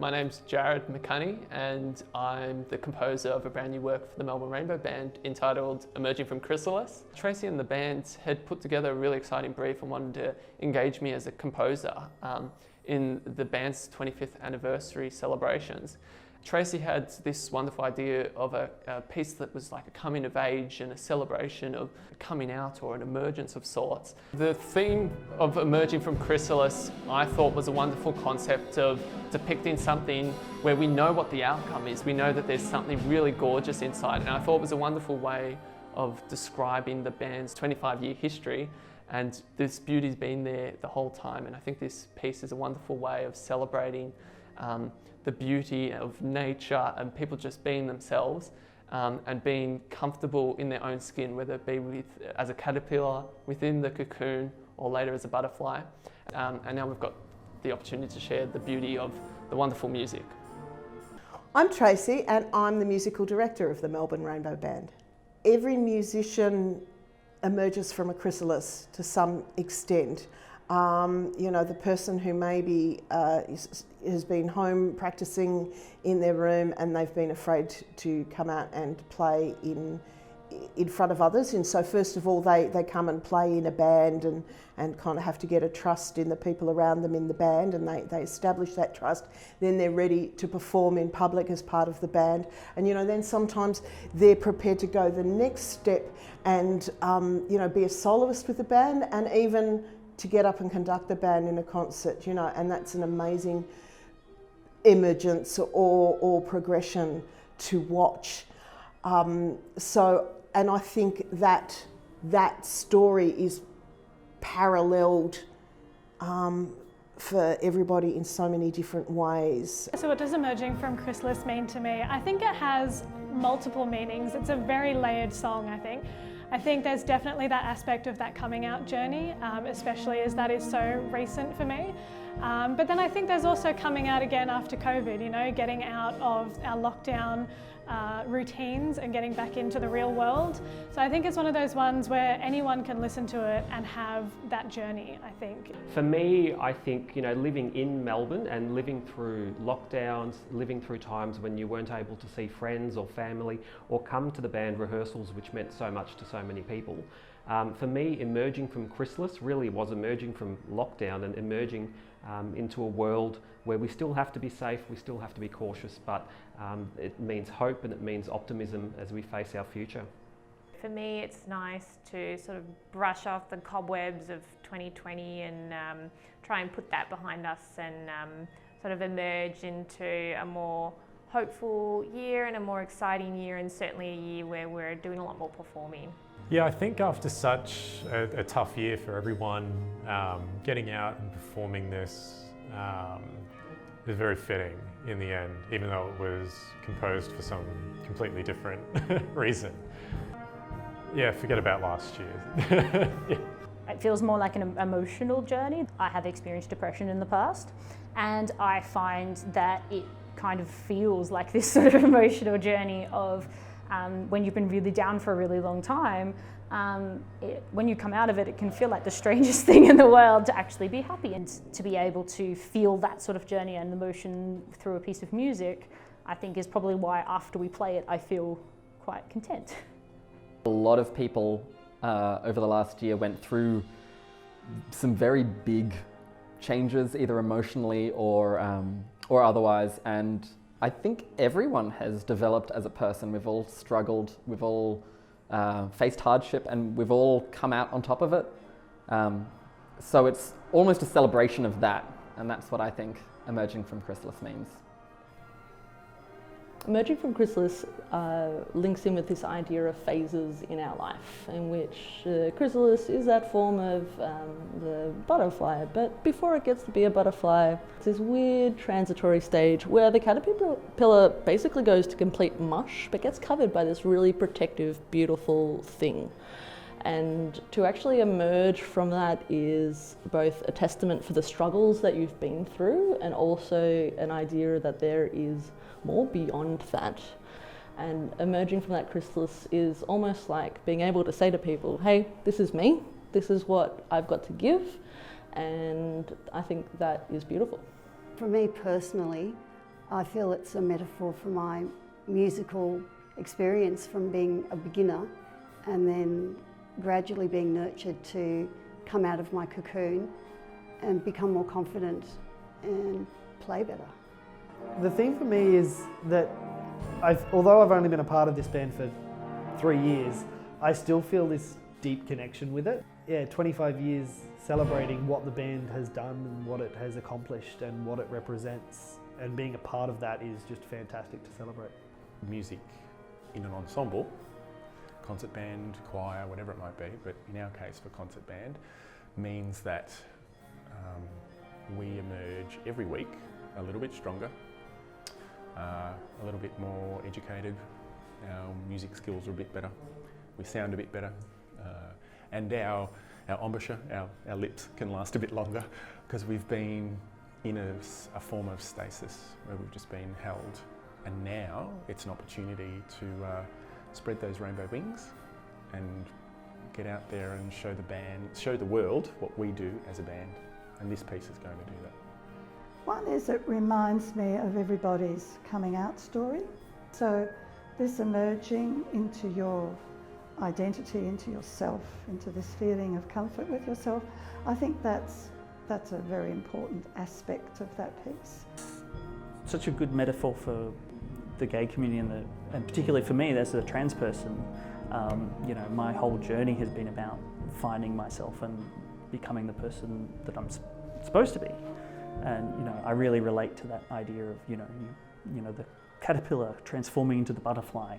My name's Jared McCunnie and I'm the composer of a brand new work for the Melbourne Rainbow Band entitled Emerging From Chrysalis. Tracy and the band had put together a really exciting brief and wanted to engage me as a composer in the band's 25th anniversary celebrations. Tracy had this wonderful idea of a piece that was like a coming of age and a celebration of coming out or an emergence of sorts. The theme of Emerging from Chrysalis I thought was a wonderful concept of depicting something where we know what the outcome is. We know that there's something really gorgeous inside, and I thought it was a wonderful way of describing the band's 25-year history, and this beauty's been there the whole time, and I think this piece is a wonderful way of celebrating the beauty of nature and people just being themselves and being comfortable in their own skin, whether it be as a caterpillar within the cocoon or later as a butterfly. And now we've got the opportunity to share the beauty of the wonderful music. I'm Tracy and I'm the musical director of the Melbourne Rainbow Band. Every musician emerges from a chrysalis to some extent. You know, the person who maybe has been home practicing in their room and they've been afraid to come out and play in front of others. And so first of all, they come and play in a band and kind of have to get a trust in the people around them in the band, and they establish that trust. Then they're ready to perform in public as part of the band. And you know, then sometimes they're prepared to go the next step and you know, be a soloist with the band, and even to get up and conduct the band in a concert, you know, and that's an amazing emergence or progression to watch. And I think that story is paralleled for everybody in so many different ways. So what does Emerging From Chrysalis mean to me? I think it has multiple meanings. It's a very layered song, I think. I think there's definitely that aspect of that coming out journey, especially as that is so recent for me. But then I think there's also coming out again after COVID, you know, getting out of our lockdown routines and getting back into the real world. So I think it's one of those ones where anyone can listen to it and have that journey, I think. For me, I think, you know, living in Melbourne and living through lockdowns, living through times when you weren't able to see friends or family or come to the band rehearsals, which meant so much to so many people. For me, emerging from Chrysalis really was emerging from lockdown and emerging into a world where we still have to be safe, we still have to be cautious, but it means hope and it means optimism as we face our future. For me, it's nice to sort of brush off the cobwebs of 2020 and try and put that behind us and sort of emerge into a more hopeful year and a more exciting year, and certainly a year where we're doing a lot more performing. Yeah, I think after such a tough year for everyone, getting out and performing this is very fitting in the end, even though it was composed for some completely different reason. Yeah, forget about last year. Yeah. It feels more like an emotional journey. I have experienced depression in the past, and I find that it kind of feels like this sort of emotional journey of when you've been really down for a really long time, when you come out of it, it can feel like the strangest thing in the world to actually be happy, and to be able to feel that sort of journey and emotion through a piece of music, I think is probably why after we play it, I feel quite content. A lot of people over the last year went through some very big changes, either emotionally or otherwise, and I think everyone has developed as a person. We've all struggled, we've all faced hardship, and we've all come out on top of it. So it's almost a celebration of that, and that's what I think Emerging From Chrysalis means. Emerging From Chrysalis links in with this idea of phases in our life, in which chrysalis is that form of the butterfly, but before it gets to be a butterfly, it's this weird transitory stage where the caterpillar basically goes to complete mush, but gets covered by this really protective, beautiful thing. And to actually emerge from that is both a testament for the struggles that you've been through, and also an idea that there is more beyond that. And emerging from that chrysalis is almost like being able to say to people, hey, this is me, this is what I've got to give, and I think that is beautiful. For me personally, I feel it's a metaphor for my musical experience from being a beginner and then gradually being nurtured to come out of my cocoon and become more confident and play better. The theme for me is that although I've only been a part of this band for 3 years, I still feel this deep connection with it. Yeah, 25 years celebrating what the band has done and what it has accomplished and what it represents, and being a part of that is just fantastic to celebrate. Music in an ensemble, concert band, choir, whatever it might be, but in our case for concert band, means that we emerge every week a little bit stronger, a little bit more educated, our music skills are a bit better, we sound a bit better, and our embouchure, our lips can last a bit longer because we've been in a form of stasis where we've just been held. And now it's an opportunity to spread those rainbow wings and get out there and show the world what we do as a band. And this piece is going to do that. One is it reminds me of everybody's coming out story. So this emerging into your identity, into yourself, into this feeling of comfort with yourself, I think that's a very important aspect of that piece. Such a good metaphor for the gay community and particularly for me as a trans person. You know, my whole journey has been about finding myself and becoming the person that I'm supposed to be. And you know, I really relate to that idea of you know the caterpillar transforming into the butterfly.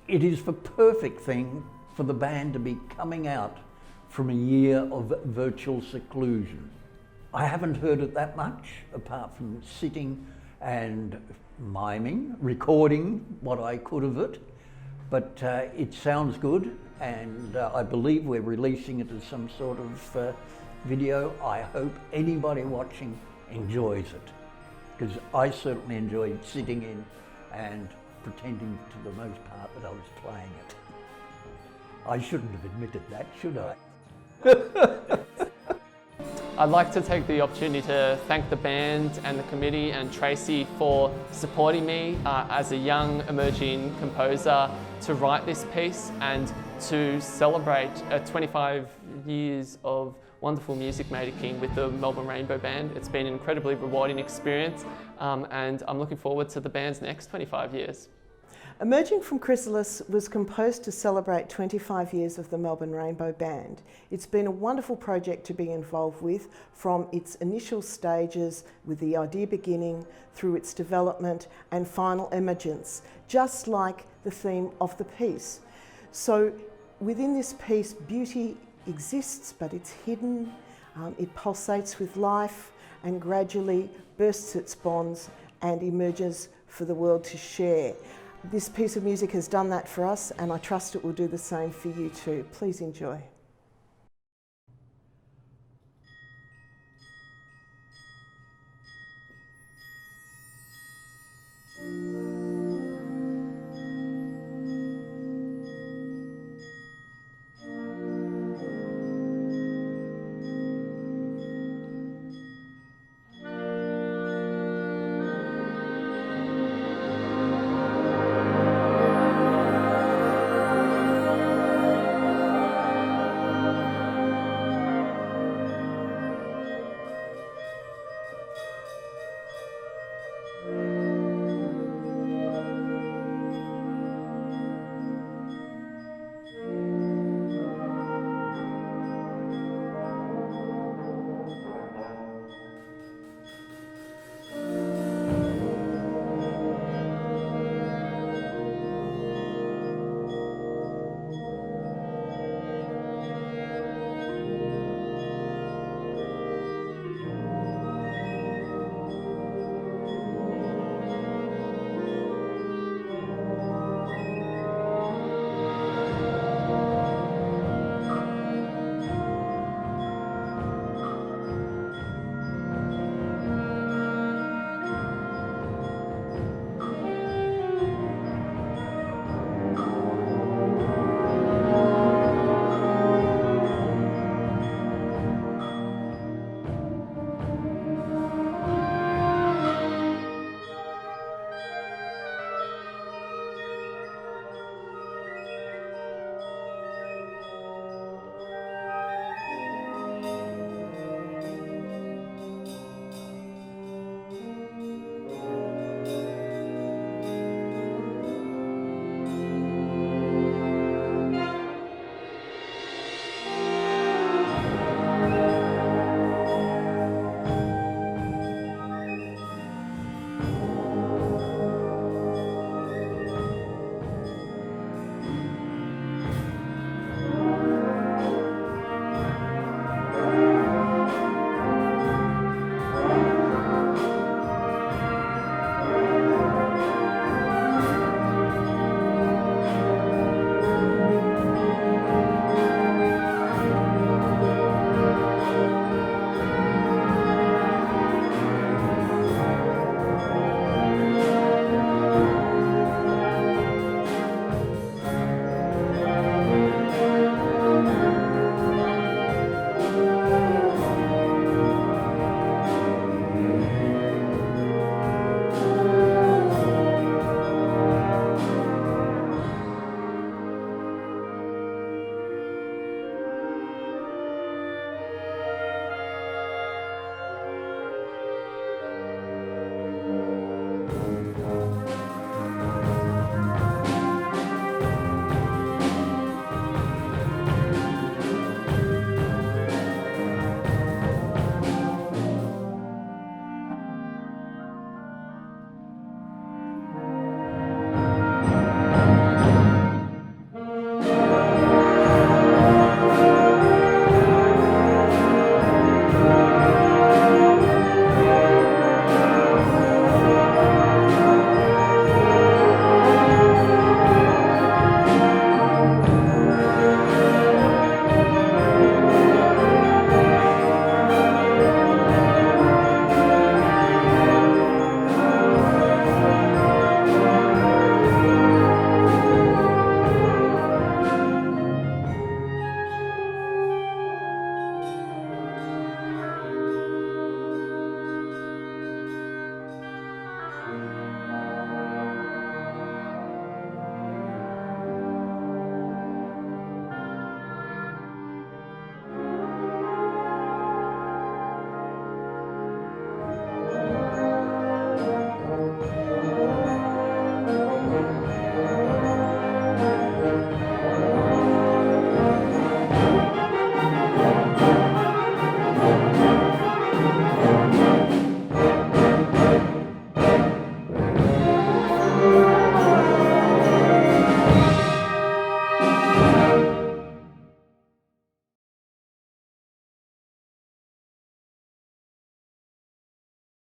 It is the perfect thing for the band to be coming out from a year of virtual seclusion. I haven't heard it that much, apart from sitting and miming, recording what I could of it, but it sounds good, and I believe we're releasing it as some sort of video. I hope anybody watching enjoys it, because I certainly enjoyed sitting in and pretending to the most part that I was playing it. I shouldn't have admitted that, should I? I'd like to take the opportunity to thank the band and the committee and Tracy for supporting me as a young emerging composer to write this piece and to celebrate 25 years of wonderful music making with the Melbourne Rainbow Band. It's been an incredibly rewarding experience and I'm looking forward to the band's next 25 years. Emerging from Chrysalis was composed to celebrate 25 years of the Melbourne Rainbow Band. It's been a wonderful project to be involved with from its initial stages with the idea beginning through its development and final emergence, just like the theme of the piece. So within this piece, beauty exists, but it's hidden, it pulsates with life and gradually bursts its bonds and emerges for the world to share. This piece of music has done that for us, and I trust it will do the same for you too. Please enjoy.